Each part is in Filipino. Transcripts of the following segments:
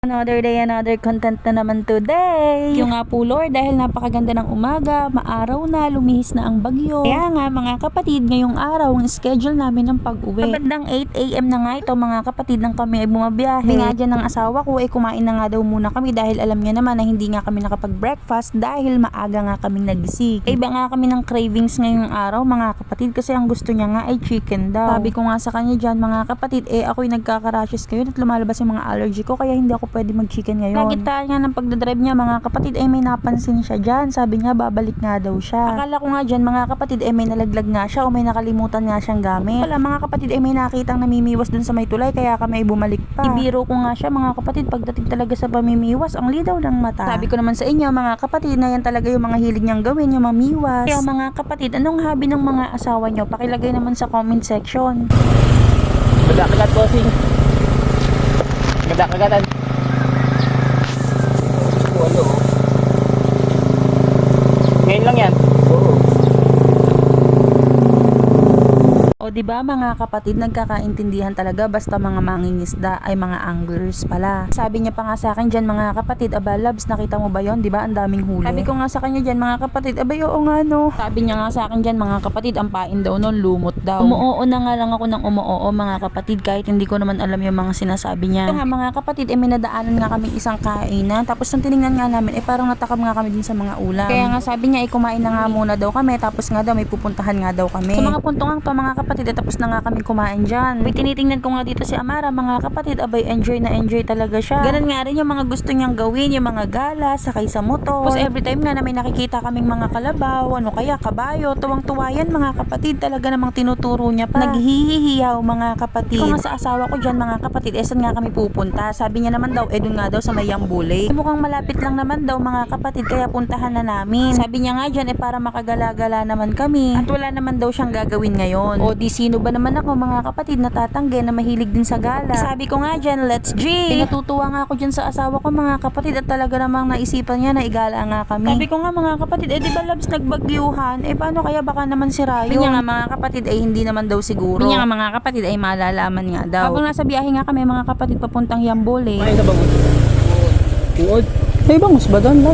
Another day, another content na naman today. Yung nga po Lord, dahil napakaganda ng umaga, maaraw na, lumihis na ang bagyo. Kaya nga mga kapatid, ngayong araw, ang schedule namin ng pag-uwi. Bandang 8 AM na nga ito mga kapatid nang kami ay bumabiyahe. Sabi nga dyan ng asawa ko ay kumain na nga daw muna kami dahil alam niya naman na hindi nga kami nakapag-breakfast dahil maaga nga kaming nagising. Iba nga kami ng cravings ngayong araw mga kapatid kasi ang gusto niya nga ay chicken daw. Sabi ko nga sa kanya dyan mga kapatid, ako'y nagkaka-rashes kayo at lumalabas yung mga allergy ko kaya hindi ako pwede mag-chicken ngayon. Nagita niya ng pagdadrive niya mga kapatid may napansin siya dyan. Sabi niya babalik nga daw siya. Akala ko nga dyan mga kapatid may nalaglag nga siya o may nakalimutan nga siyang gamit. Wala mga kapatid may nakitang namimiwas dun sa may tulay kaya kami ay bumalik pa. Ibiro ko nga siya mga kapatid pagdating talaga sa pamimiwas ang lidaw ng mata. Sabi ko naman sa inyo mga kapatid na yan talaga yung mga hilig niyang gawin yung mamiwas. Kaya mga kapatid anong hobby ng mga asawa niyo? Pakilagay naman sa comment section. Kagat bossing. Kagatan. Walo. Ngayon lang yan. Oo. O diba mga kapatid, nagkakaintindihan talaga basta mga mangingisda ay mga anglers pala. Sabi niya pa nga sa akin dyan mga kapatid, aba labs nakita mo ba yon? Diba ang daming huli? Sabi ko nga sa kanya dyan mga kapatid, aba oo nga no. Sabi niya nga sa akin dyan mga kapatid, ang pain daw nun lumot daw. Umuoo na nga lang ako ng umuoo mga kapatid kahit hindi ko naman alam yung mga sinasabi niya. Ito nga mga kapatid, may nadaanan nga kami isang kainan. Tapos nung tinignan nga namin, parang natakam nga kami din sa mga ulam. Kaya nga sabi niya, kumain na nga muna daw kami. Tapos nga daw may pupuntahan nga daw kami. Sa mga punto nga to mga kapatid, tapos na nga kami kumain dyan. May tinitingnan ko nga dito si Amara mga kapatid, abay enjoy na enjoy talaga siya. Ganun nga rin yung mga gusto niyang gawin, yung mga gala, sakay sa motor. Tapos every time nga na may nakikita kaming mga kalabaw, ano kaya kabayo, tuwang-tuwa yan mga kapatid, talaga namang tinuturo niya pa. Naghihihiyaw mga kapatid. Kung nga sa asawa ko dyan mga kapatid, saan nga kami pupunta? Sabi niya naman daw, dun nga daw sa Mayambu Lake. Mukhang malapit lang naman daw mga kapatid, kaya puntahan na namin. Sabi niya nga dyan, para makagala-gala naman kami. At wala naman daw siyang gagawin ngayon. O di sino ba naman ako mga kapatid natatanggi na mahilig din sa gala. Sabi ko nga dyan, let's G! Pinatutuwa nga ako dyan sa asawa ko mga kapatid at talaga namang naisipan niya na igala nga kami. Sabi ko nga mga kapatid, di ba labs nagbagyuhan? Paano kaya baka naman si Rayo? Sabi niya nga mga kapatid hindi naman daw siguro. Sabi niya nga mga kapatid malalaman nga daw. Habang nasa biyahe nga kami mga kapatid papuntang Yambole. Ay, sa bangus. Tuod. May bangus ba doon ba?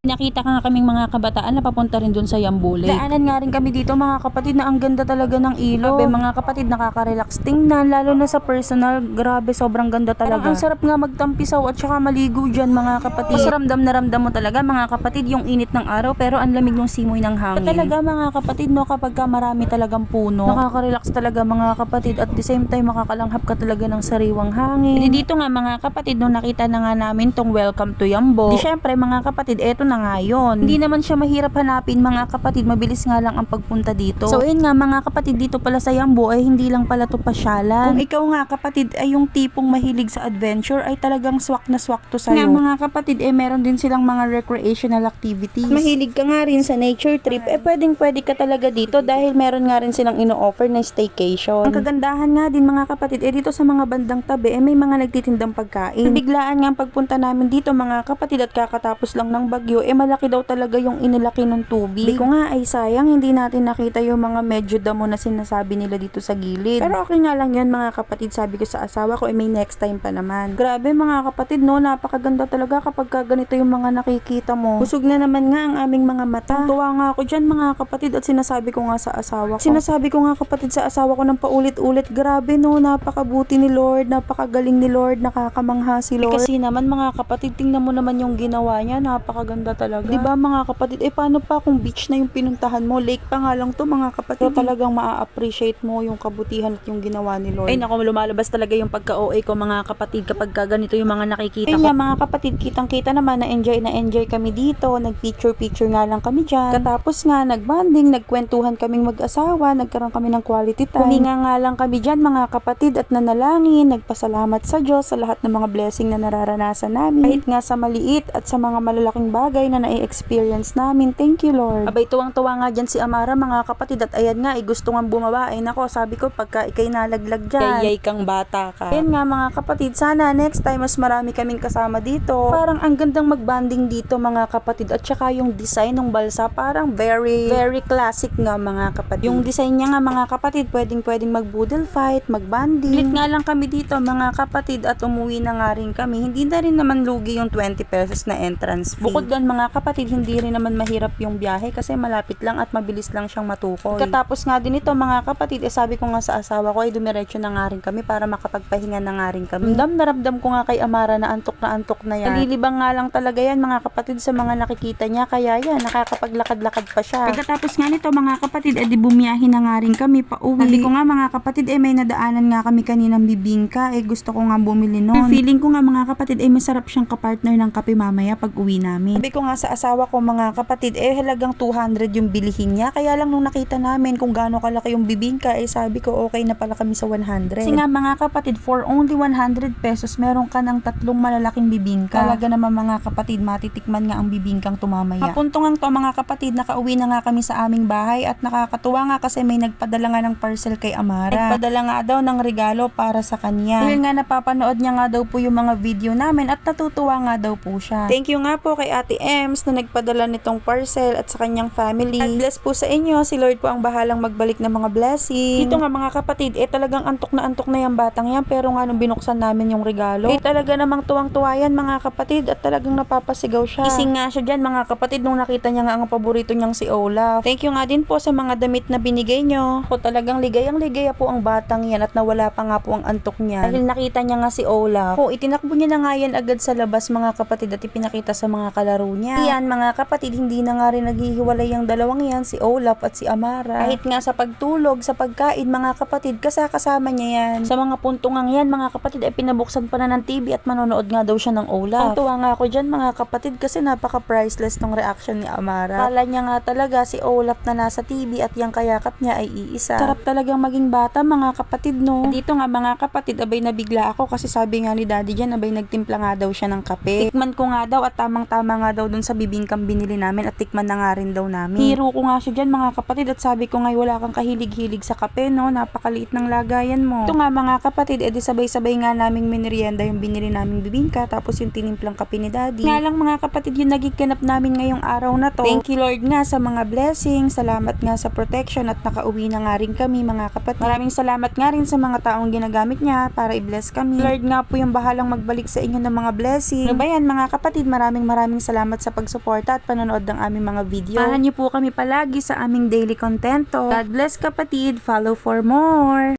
Nakita ka nga kaming mga kabataan na papunta rin dun sa Yambole. Daanan nga rin kami dito mga kapatid na ang ganda talaga ng ilog. Grabe mga kapatid, nakaka-relax tingnan lalo na sa personal. Grabe, sobrang ganda talaga. Ang sarap nga magtampisaw at saka maligo dyan mga kapatid. Mas ramdam na ramdam mo talaga mga kapatid yung init ng araw pero ang lamig ng simoy ng hangin. At talaga mga kapatid no, kapag ka marami talagang puno, nakaka-relax talaga mga kapatid at the same time makakalanghap ka talaga ng sariwang hangin. Dito nga mga kapatid no, nakita na nga namin tong welcome to Yambo. Di syempre mga kapatid, eto na nga yun. Hindi naman siya mahirap hanapin mga kapatid, mabilis nga lang ang pagpunta dito. So ayun nga mga kapatid, dito pala sa Yambo ay hindi lang pala to pasyalan. Kung ikaw nga kapatid ay yung tipong mahilig sa adventure ay talagang swak na swak to sa'yo. Nga mga kapatid meron din silang mga recreational activities. At mahilig ka nga rin sa nature trip pwedeng ka talaga dito dahil meron nga rin silang ino-offer na staycation. Ang kagandahan nga din mga kapatid dito sa mga bandang tabi may mga nagtitindang pagkain. Biglaan nga ang pagpunta namin dito mga kapatid at kakatapos lang ng bagyo malaki daw talaga yung inilaki ng tubig. Di ko nga ay sayang hindi natin nakita yung mga medyo damo na sinasabi nila dito sa gilid. Pero okay nga lang yun mga kapatid, sabi ko sa asawa ko may next time pa naman. Grabe mga kapatid no, napakaganda talaga kapag ganito yung mga nakikita mo. Busog na naman nga ang aming mga mata. Tuwa nga ako dyan mga kapatid at sinasabi ko nga sa asawa ko. Sinasabi ko nga kapatid sa asawa ko ng paulit-ulit, grabe no, napakabuti ni Lord, napakagaling ni Lord, nakakamangha si Lord. Kasi naman mga kapatid, tingnan mo naman yung ginawa niya, napakaganda talaga. Diba mga kapatid, paano pa kung beach na yung pinuntahan mo? Lake pa nga lang to mga kapatid. Pero talagang maa-appreciate mo yung kabutihan at yung ginawa ni Lord. Ay naku, lumalabas talaga yung pagka-OA ko mga kapatid kapag ganito yung mga nakikita ko. Ay mga kapatid, kitang-kita naman na enjoy kami dito. Nag-picture nga lang kami dyan. Katapos nga, nag-bonding, nagkwentuhan kaming mag-asawa, nagkaroon kami ng quality time. Huminga nga lang kami dyan mga kapatid at nanalangin, nagpasalamat sa Diyos sa lahat ng mga blessing na nararanasan namin. Kahit nga sa maliit at sa mga malalaking bagay bagay na nai-experience namin. Thank you, Lord. Abay, tuwang-tuwa nga dyan si Amara, mga kapatid, at ayan nga, gusto nga bumaba. Ay nako, sabi ko, pagka ikay nalaglag dyan, yay kang bata ka. Ayan nga mga kapatid, sana next time mas marami kaming kasama dito. Parang ang gandang magbanding dito mga kapatid, at saka yung design ng balsa, parang very classic nga mga kapatid. Yung design niya nga mga kapatid, pwedeng mag-boodle fight, mag-banding. Lit nga lang kami dito mga kapatid, at umuwi na nga rin kami. Hindi na rin naman lugi yung 20 pesos na entrance fee. Bukod doon mga kapatid, hindi rin naman mahirap yung biyahe kasi malapit lang at mabilis lang siyang matukoy. Katapos nga din ito mga kapatid, sabi ko nga sa asawa ko ay dumiretso na nga rin kami para makapagpahinga na nga rin kami. Naramdam ko nga kay Amara na antok na yan. Nalilibang nga lang talaga yan mga kapatid sa mga nakikita niya, kaya yan, nakakapaglakad-lakad pa siya. Pagkatapos nga nito mga kapatid, di bumiyahin na nga rin kami pa uwi. Sabi ko nga mga kapatid, may nadaanan nga kami kaninang bibingka, gusto ko nga bumili nun. Feeling ko nga mga kapatid, masarap siyang kapartner ng kape mamaya pag uwi namin. Sabi ko nga sa asawa ko mga kapatid, halagang 200 yung bilihin niya, kaya lang nung nakita namin kung gaano kalaki yung bibingka, sabi ko okay na pala kami sa 100. Kasi nga mga kapatid, for only 100 pesos, meron ka ng 3 malalaking bibingka. Talaga naman mga kapatid, matitikman nga ang bibingkang tumamaya. Mapunto nga to mga kapatid, nakauwi na nga kami sa aming bahay, at nakakatuwa nga kasi may nagpadala nga ng parcel kay Amara. Nagpadala nga daw ng regalo para sa kanya. Dahil nga napapanood niya nga daw po yung mga video namin at natutuwa nga daw po siya. Thank you nga po kay Ate Ems na nagpadala nitong parcel at sa kanyang family. God bless po sa inyo. Si Lord po ang bahalang magbalik ng mga blessing. Dito nga mga kapatid, talagang antok na yung batang yan, pero nga nung binuksan namin yung regalo, talaga namang tuwang-tuwa yan mga kapatid, at talagang napapasigaw siya. Ising nga siya dyan mga kapatid nung nakita niya nga ang paborito niyang si Olaf. Thank you nga din po sa mga damit na binigay nyo. Po talagang ligayang-ligaya po ang batang yan, at nawala pa nga po ang antok niya. Dahil nakita niya nga si Olaf. Itinakbo niya na nga yan agad sa labas mga kapatid, at ipinakita sa mga kalaro niya. Yan mga kapatid, hindi na nga rin naghihiwalay yung dalawang yan, si Olaf at si Amara. Kahit nga sa pagtulog, sa pagkain mga kapatid, kasama niya yan. Sa mga puntungang yan mga kapatid, pinabuksan pa na ng TV at manonood nga daw siya ng Olaf. Tuwa nga ako dyan mga kapatid kasi napaka-priceless ng reaction ni Amara. Kala niya nga talaga si Olaf na nasa TV at yung kayakap niya ay iisa. Sarap talagang maging bata mga kapatid, no? Dito nga mga kapatid, abay nabigla ako kasi sabi nga ni Daddy dyan, abay nagtimpla nga daw siya ng kape. Tikman ko nga daw at tamang-tama nga daw dun sa bibingkang binili namin, at tikman na nga rin daw namin. Hiro ko nga siya dyan mga kapatid, at sabi ko nga wala kang kahilig-hilig sa kape, no? Napakaliit ng lagayan mo. Ito nga mga kapatid, di sabay-sabay nga naming minerienda yung binili naming bibingka, tapos yung tinimplang kape ni Daddy. Nga lang mga kapatid, yung nagiganap namin ngayong araw na to. Thank you Lord nga sa mga blessings, salamat nga sa protection, at nakauwi na nga rin kami mga kapatid. Maraming salamat nga rin sa mga taong ginagamit niya para i-bless kami. Lord nga po yung bahalang magbalik sa inyo ng mga blessing. Ano ba yan mga kapatid, maraming salamat sa pagsuporta at panonood ng aming mga video. Samahan niyo po kami palagi sa aming daily contento. God bless kapatid, follow for more!